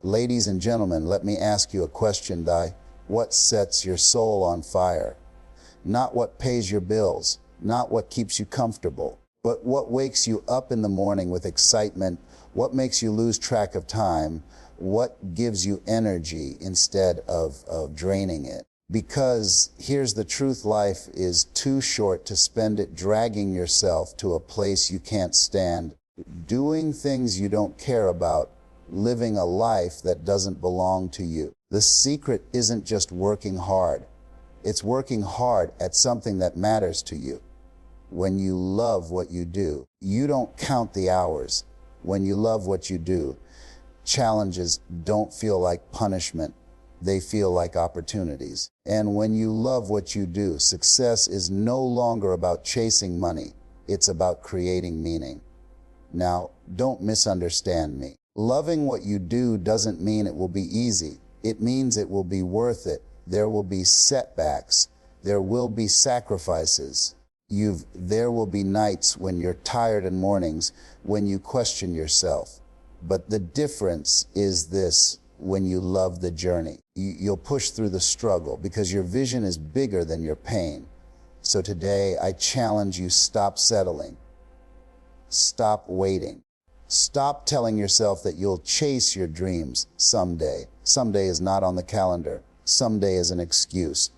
Ladies and gentlemen, let me ask you a question, what sets your soul on fire? Not what pays your bills, not what keeps you comfortable, but what wakes you up in the morning with excitement, what makes you lose track of time, what gives you energy instead of draining it. Because here's the truth, life is too short to spend it dragging yourself to a place you can't stand, doing things you don't care about, living a life that doesn't belong to you. The secret isn't just working hard. It's working hard at something that matters to you. When you love what you do, you don't count the hours. When you love what you do, challenges don't feel like punishment. They feel like opportunities. And when you love what you do, success is no longer about chasing money. It's about creating meaning. Now, don't misunderstand me. Loving what you do doesn't mean it will be easy. It means it will be worth it. There will be setbacks. There will be sacrifices. There will be nights when you're tired and mornings when you question yourself. But the difference is this: when you love the journey, you'll push through the struggle because your vision is bigger than your pain. So today, I challenge you, stop settling. Stop waiting. Stop telling yourself that you'll chase your dreams someday. Someday is not on the calendar. Someday is an excuse.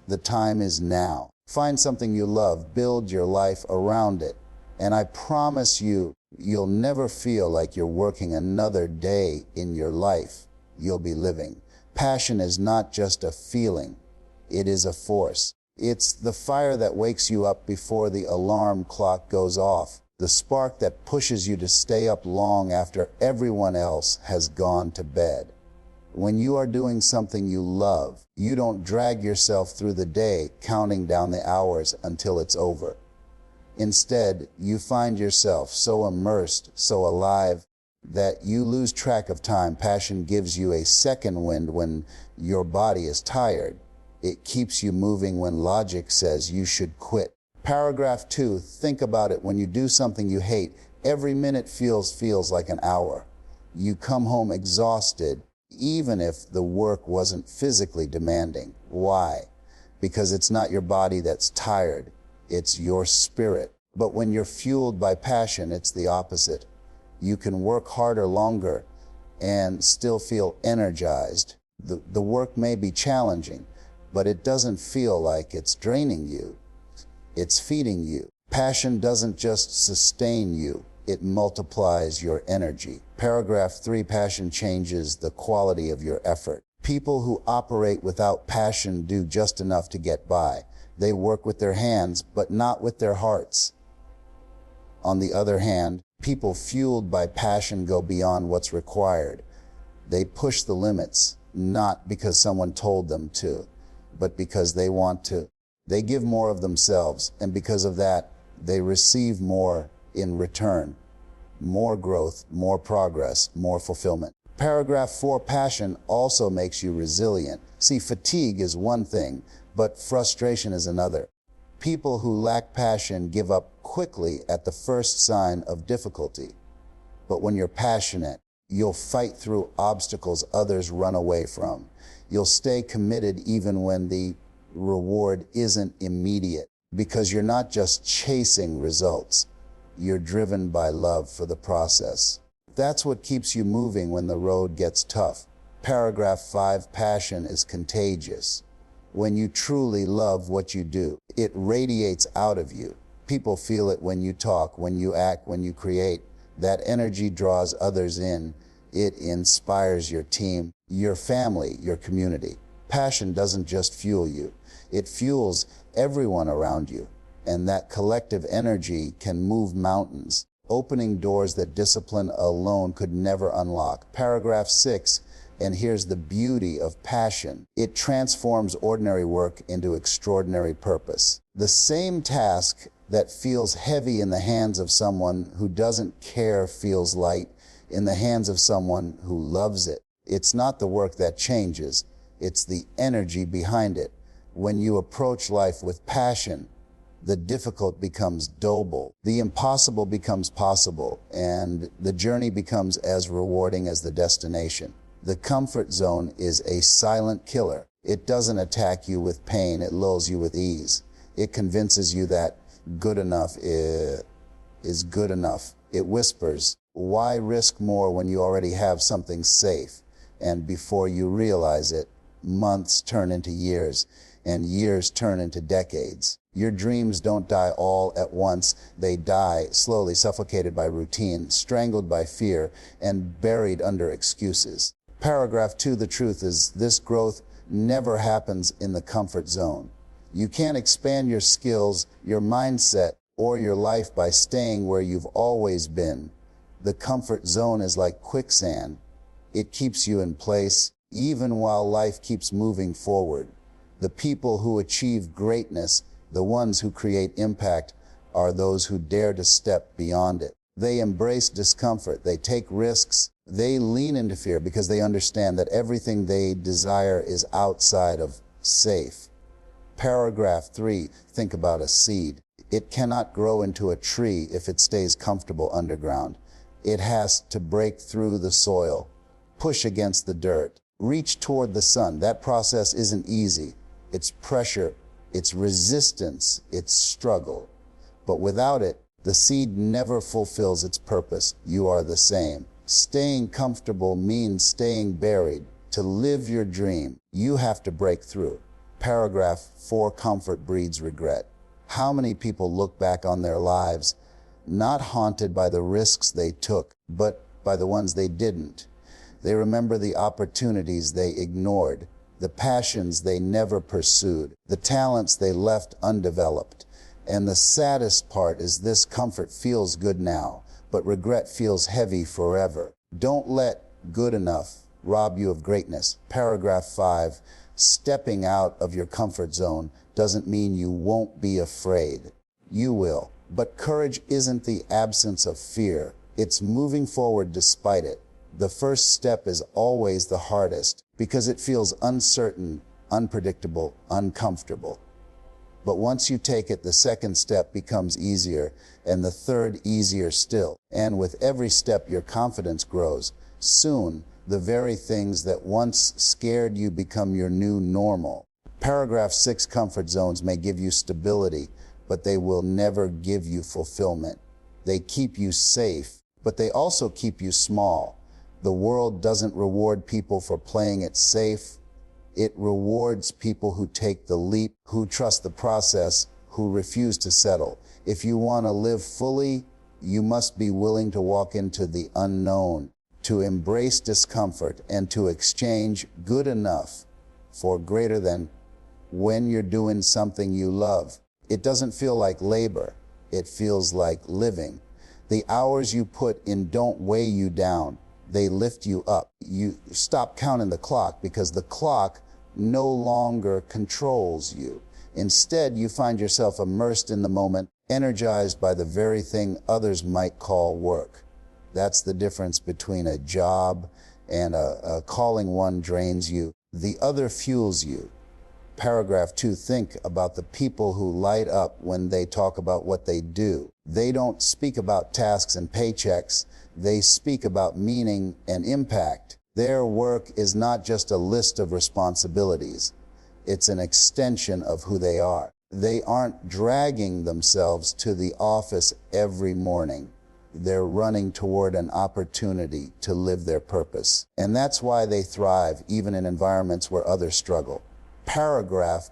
The time is now. Find something you love, build your life around it, and I promise you, you'll never feel like you're working another day in your life. You'll be living. Passion is not just a feeling. It is a force. It's the fire that wakes you up before the alarm clock goes off. The spark that pushes you to stay up long after everyone else has gone to bed. When you are doing something you love, you don't drag yourself through the day counting down the hours until it's over. Instead, you find yourself so immersed, so alive, that you lose track of time. Passion gives you a second wind when your body is tired. It keeps you moving when logic says you should quit. Paragraph 2, think about it. When you do something you hate, every minute feels like an hour. You come home exhausted, even if the work wasn't physically demanding. Why? Because it's not your body that's tired, it's your spirit. But when you're fueled by passion, it's the opposite. You can work harder longer and still feel energized. The work may be challenging, but it doesn't feel like it's draining you. It's feeding you. Passion doesn't just sustain you, it multiplies your energy. Paragraph 3, passion changes the quality of your effort. People who operate without passion do just enough to get by. They work with their hands, but not with their hearts. On the other hand, people fueled by passion go beyond what's required. They push the limits, not because someone told them to, but because they want to. They give more of themselves, and because of that, they receive more in return. More growth, more progress, more fulfillment. Paragraph 4, passion also makes you resilient. See, fatigue is one thing, but frustration is another. People who lack passion give up quickly at the first sign of difficulty. But when you're passionate, you'll fight through obstacles others run away from. You'll stay committed even when the reward isn't immediate, because you're not just chasing results. You're driven by love for the process. That's what keeps you moving when the road gets tough. Paragraph 5, passion is contagious. When you truly love what you do, it radiates out of you. People feel it when you talk, when you act, when you create. That energy draws others in. It inspires your team, your family, your community. Passion doesn't just fuel you. It fuels everyone around you. And that collective energy can move mountains, opening doors that discipline alone could never unlock. Paragraph 6, and here's the beauty of passion. It transforms ordinary work into extraordinary purpose. The same task that feels heavy in the hands of someone who doesn't care feels light in the hands of someone who loves it. It's not the work that changes, it's the energy behind it. When you approach life with passion, The difficult becomes doable. The impossible becomes possible, and the journey becomes as rewarding as the destination. The comfort zone is a silent killer. It doesn't attack you with pain, it lulls you with ease. It convinces you that good enough is good enough. It whispers, why risk more when you already have something safe? And before you realize it, months turn into years, and years turn into decades. Your dreams don't die all at once. They die slowly, suffocated by routine, strangled by fear, and buried under excuses. Paragraph 2, the truth is this growth never happens in the comfort zone. You can't expand your skills, your mindset, or your life by staying where you've always been. The comfort zone is like quicksand. It keeps you in place, even while life keeps moving forward. The people who achieve greatness, the ones who create impact, are those who dare to step beyond it. They embrace discomfort, they take risks, they lean into fear because they understand that everything they desire is outside of safe. Paragraph 3, think about a seed. It cannot grow into a tree if it stays comfortable underground. It has to break through the soil, push against the dirt, reach toward the sun. That process isn't easy. It's pressure, it's resistance, it's struggle. But without it, the seed never fulfills its purpose. You are the same. Staying comfortable means staying buried. To live your dream, you have to break through. Paragraph 4, comfort breeds regret. How many people look back on their lives, not haunted by the risks they took, but by the ones they didn't? They remember the opportunities they ignored, the passions they never pursued, the talents they left undeveloped. And the saddest part is this: comfort feels good now, but regret feels heavy forever. Don't let good enough rob you of greatness. Paragraph 5, stepping out of your comfort zone doesn't mean you won't be afraid. You will. But courage isn't the absence of fear. It's moving forward despite it. The first step is always the hardest because it feels uncertain, unpredictable, uncomfortable. But once you take it, the second step becomes easier, and the third easier still. And with every step, your confidence grows. Soon, the very things that once scared you become your new normal. Paragraph 6, comfort zones may give you stability, but they will never give you fulfillment. They keep you safe, but they also keep you small. The world doesn't reward people for playing it safe. It rewards people who take the leap, who trust the process, who refuse to settle. If you want to live fully, you must be willing to walk into the unknown, to embrace discomfort, and to exchange good enough for greater than. When you're doing something you love, it doesn't feel like labor. It feels like living. The hours you put in don't weigh you down. They lift you up. You stop counting the clock because the clock no longer controls you. Instead, you find yourself immersed in the moment, energized by the very thing others might call work. That's the difference between a job and a calling. One drains you, the other fuels you. Paragraph 2, think about the people who light up when they talk about what they do. They don't speak about tasks and paychecks. They speak about meaning and impact. Their work is not just a list of responsibilities. It's an extension of who they are. They aren't dragging themselves to the office every morning. They're running toward an opportunity to live their purpose. And that's why they thrive, even in environments where others struggle. Paragraph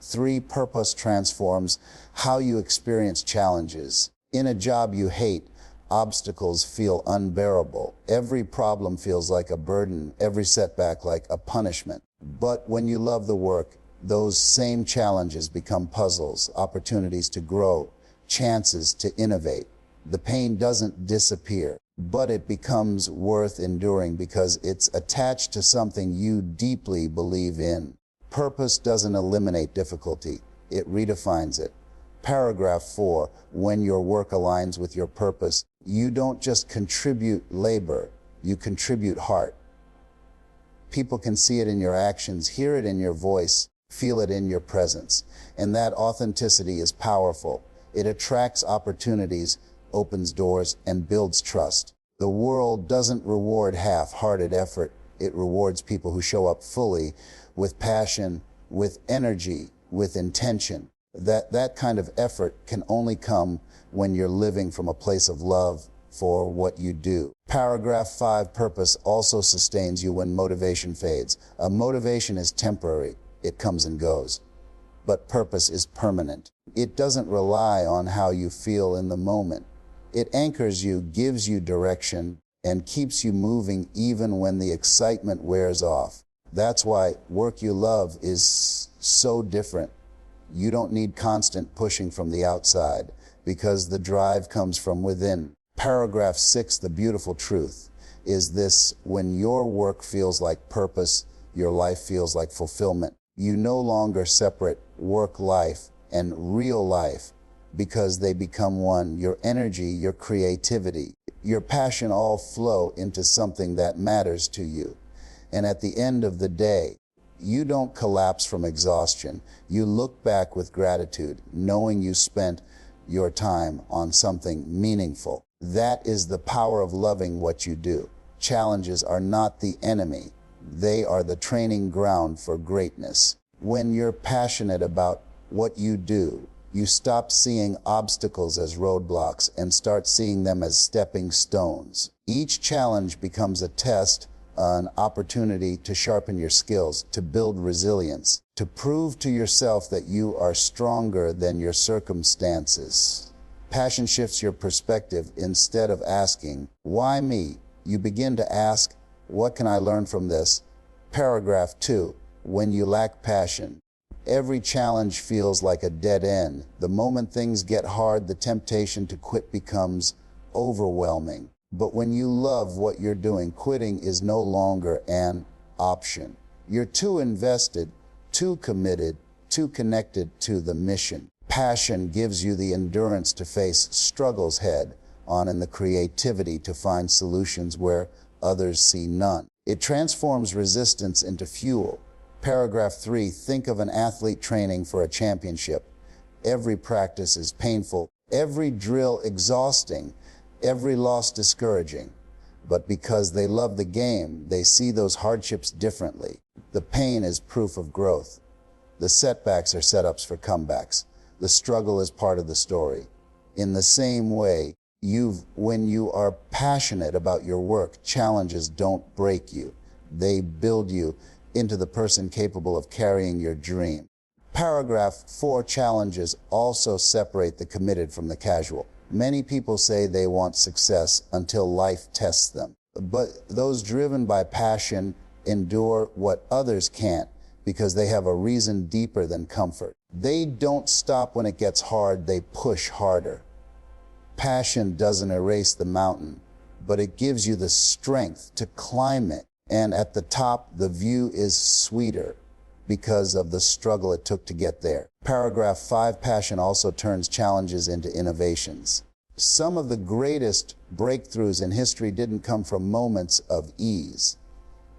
3, purpose transforms how you experience challenges. In a job you hate, obstacles feel unbearable. Every problem feels like a burden, every setback like a punishment. But when you love the work, those same challenges become puzzles, opportunities to grow, chances to innovate. The pain doesn't disappear, but it becomes worth enduring because it's attached to something you deeply believe in. Purpose doesn't eliminate difficulty, it redefines it. Paragraph 4, when your work aligns with your purpose, you don't just contribute labor, you contribute heart. People can see it in your actions, hear it in your voice, Feel it in your presence. And that authenticity is powerful. It attracts opportunities, opens doors, and builds trust. The world doesn't reward half-hearted effort. It rewards people who show up fully, with passion, with energy, with intention. That kind of effort can only come when you're living from a place of love for what you do. Paragraph 5, purpose also sustains you when motivation fades. A motivation is temporary. It comes and goes. But purpose is permanent. It doesn't rely on how you feel in the moment. It anchors you, gives you direction, and keeps you moving even when the excitement wears off. That's why work you love is so different. You don't need constant pushing from the outside, because the drive comes from within. Paragraph 6, the beautiful truth, is this: when your work feels like purpose, your life feels like fulfillment. You no longer separate work life and real life, because they become one. Your energy, your creativity, your passion all flow into something that matters to you. And at the end of the day, you don't collapse from exhaustion. You look back with gratitude, knowing you spent your time on something meaningful. That is the power of loving what you do. Challenges are not the enemy. They are the training ground for greatness. When you're passionate about what you do, you stop seeing obstacles as roadblocks and start seeing them as stepping stones. Each challenge becomes a test, an opportunity to sharpen your skills, to build resilience, to prove to yourself that you are stronger than your circumstances. Passion shifts your perspective. Instead of asking, "Why me?" you begin to ask, "What can I learn from this?" Paragraph 2, when you lack passion, every challenge feels like a dead end. The moment things get hard, the temptation to quit becomes overwhelming. But when you love what you're doing, quitting is no longer an option. You're too invested, too committed, too connected to the mission. Passion gives you the endurance to face struggles head on and the creativity to find solutions where others see none. It transforms resistance into fuel. Paragraph 3, think of an athlete training for a championship. Every practice is painful, every drill exhausting, every loss discouraging. But because they love the game, they see those hardships differently. The pain is proof of growth. The setbacks are setups for comebacks. The struggle is part of the story. In the same way, when you are passionate about your work, challenges don't break you. They build you into the person capable of carrying your dream. Paragraph 4, challenges also separate the committed from the casual. Many people say they want success until life tests them. But those driven by passion endure what others can't because they have a reason deeper than comfort. They don't stop when it gets hard, they push harder. Passion doesn't erase the mountain, but it gives you the strength to climb it. And at the top, the view is sweeter because of the struggle it took to get there. Paragraph 5, passion also turns challenges into innovations. Some of the greatest breakthroughs in history didn't come from moments of ease.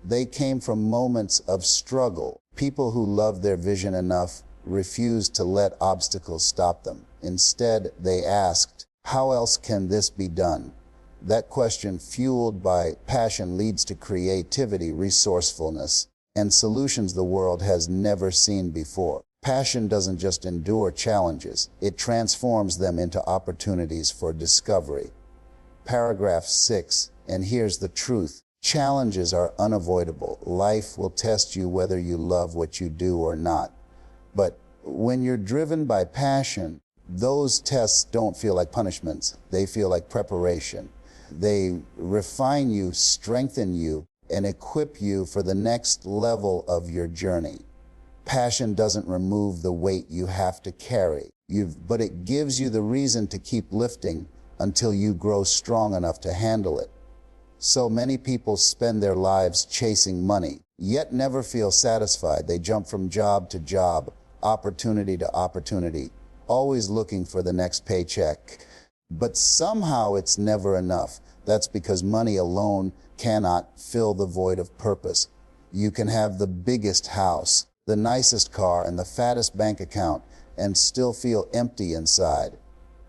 They came from moments of struggle. People who loved their vision enough refused to let obstacles stop them. Instead, they asked, "How else can this be done?" That question, fueled by passion, leads to creativity, resourcefulness, and solutions the world has never seen before. Passion doesn't just endure challenges, it transforms them into opportunities for discovery. Paragraph 6, and here's the truth. Challenges are unavoidable. Life will test you whether you love what you do or not. But when you're driven by passion, those tests don't feel like punishments. They feel like preparation. They refine you, strengthen you, and equip you for the next level of your journey. Passion doesn't remove the weight you have to carry, but it gives you the reason to keep lifting until you grow strong enough to handle it. So many people spend their lives chasing money, yet never feel satisfied. They jump from job to job, opportunity to opportunity, always looking for the next paycheck. But somehow it's never enough. That's because money alone cannot fill the void of purpose. You can have the biggest house, the nicest car, and the fattest bank account, and still feel empty inside.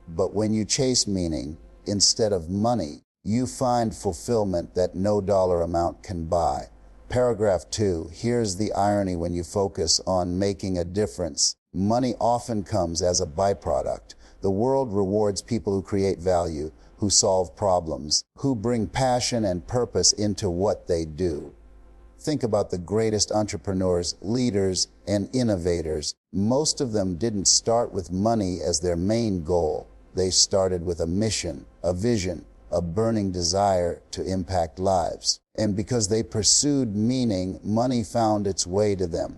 But when you chase meaning instead of money, you find fulfillment that no dollar amount can buy. Paragraph 2. Here's the irony when you focus on making a difference. Money often comes as a byproduct. The world rewards people who create value, who solve problems, who bring passion and purpose into what they do. Think about the greatest entrepreneurs, leaders, and innovators. Most of them didn't start with money as their main goal. They started with a mission, a vision, a burning desire to impact lives. And because they pursued meaning, money found its way to them.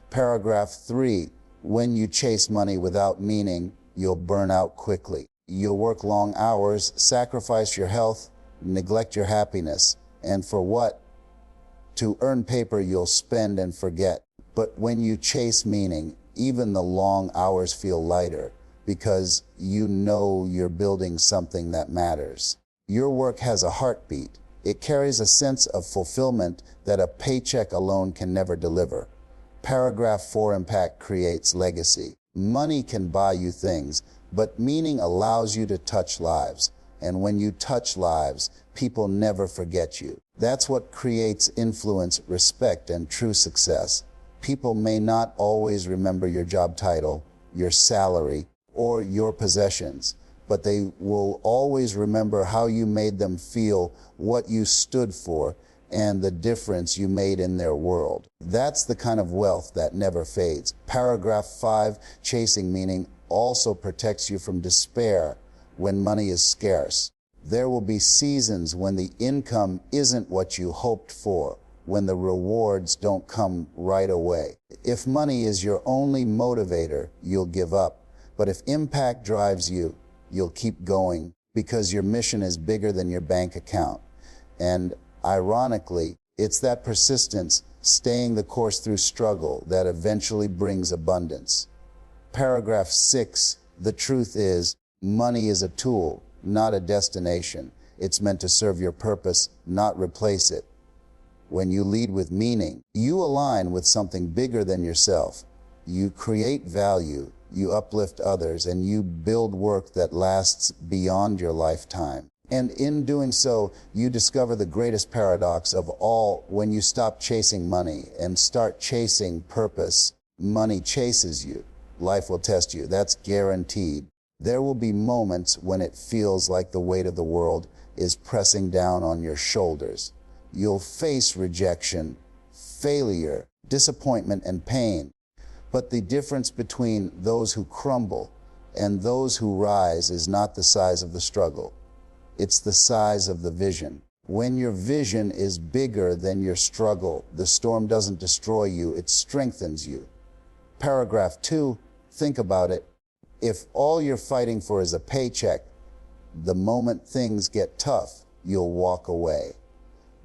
Paragraph 3. When you chase money without meaning, you'll burn out quickly. You'll work long hours, sacrifice your health, neglect your happiness. And for what? To earn paper you'll spend and forget. But when you chase meaning, even the long hours feel lighter, because you know you're building something that matters. Your work has a heartbeat. It carries a sense of fulfillment that a paycheck alone can never deliver. Paragraph 4. Impact creates legacy. Money can buy you things, but meaning allows you to touch lives. And when you touch lives, people never forget you. That's what creates influence, respect, and true success. People may not always remember your job title, your salary, or your possessions, but they will always remember how you made them feel, what you stood for, and the difference you made in their world. That's the kind of wealth that never fades. Paragraph 5. Chasing meaning also protects you from despair when money is scarce. There will be seasons when the income isn't what you hoped for, when the rewards don't come right away. If money is your only motivator, you'll give up. But if impact drives you, you'll keep going, because your mission is bigger than your bank account. And ironically, it's that persistence, staying the course through struggle, that eventually brings abundance. Paragraph 6. The truth is, money is a tool, not a destination. It's meant to serve your purpose, not replace it. When you lead with meaning, you align with something bigger than yourself. You create value, you uplift others, and you build work that lasts beyond your lifetime. And in doing so, you discover the greatest paradox of all. When you stop chasing money and start chasing purpose, money chases you. Life will test you. That's guaranteed. There will be moments when it feels like the weight of the world is pressing down on your shoulders. You'll face rejection, failure, disappointment, and pain. But the difference between those who crumble and those who rise is not the size of the struggle. It's the size of the vision. When your vision is bigger than your struggle, the storm doesn't destroy you, it strengthens you. Paragraph 2, think about it. If all you're fighting for is a paycheck, the moment things get tough, you'll walk away.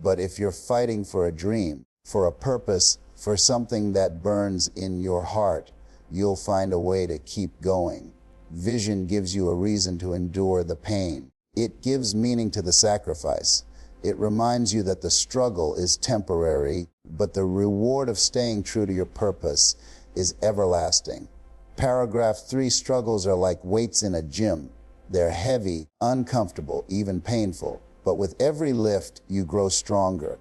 But if you're fighting for a dream, for a purpose, for something that burns in your heart, you'll find a way to keep going. Vision gives you a reason to endure the pain. It gives meaning to the sacrifice. It reminds you that the struggle is temporary, but the reward of staying true to your purpose is everlasting. Paragraph 3. Struggles are like weights in a gym. They're heavy, uncomfortable, even painful. But with every lift, you grow stronger.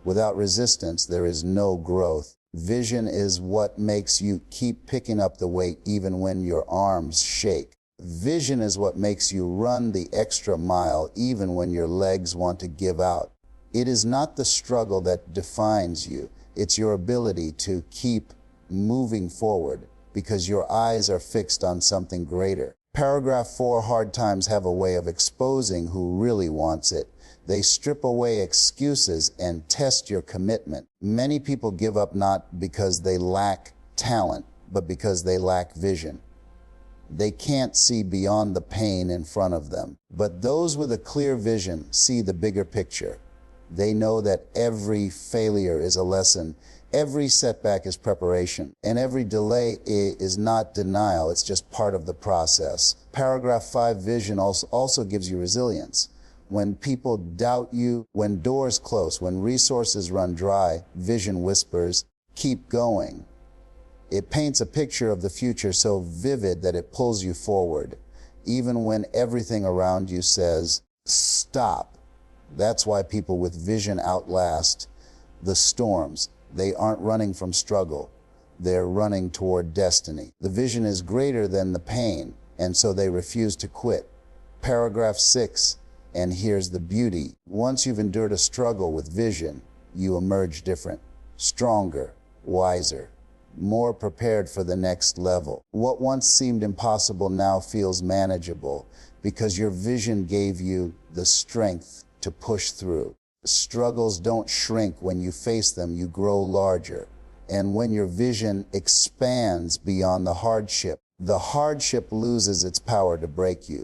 Without resistance, there is no growth. Vision is what makes you keep picking up the weight even when your arms shake. Vision is what makes you run the extra mile even when your legs want to give out. It is not the struggle that defines you. It's your ability to keep moving forward because your eyes are fixed on something greater. Paragraph 4. Hard times have a way of exposing who really wants it. They strip away excuses and test your commitment. Many people give up not because they lack talent, but because they lack vision. They can't see beyond the pain in front of them. But those with a clear vision see the bigger picture. They know that every failure is a lesson, every setback is preparation, and every delay is not denial, it's just part of the process. Paragraph 5. Vision also gives you resilience. When people doubt you, when doors close, when resources run dry, vision whispers, keep going. It paints a picture of the future so vivid that it pulls you forward, even when everything around you says, stop. That's why people with vision outlast the storms. They aren't running from struggle. They're running toward destiny. The vision is greater than the pain, and so they refuse to quit. Paragraph 6, and here's the beauty. Once you've endured a struggle with vision, you emerge different, stronger, wiser, more prepared for the next level. What once seemed impossible now feels manageable because your vision gave you the strength to push through. Struggles don't shrink when you face them, you grow larger. And when your vision expands beyond the hardship loses its power to break you.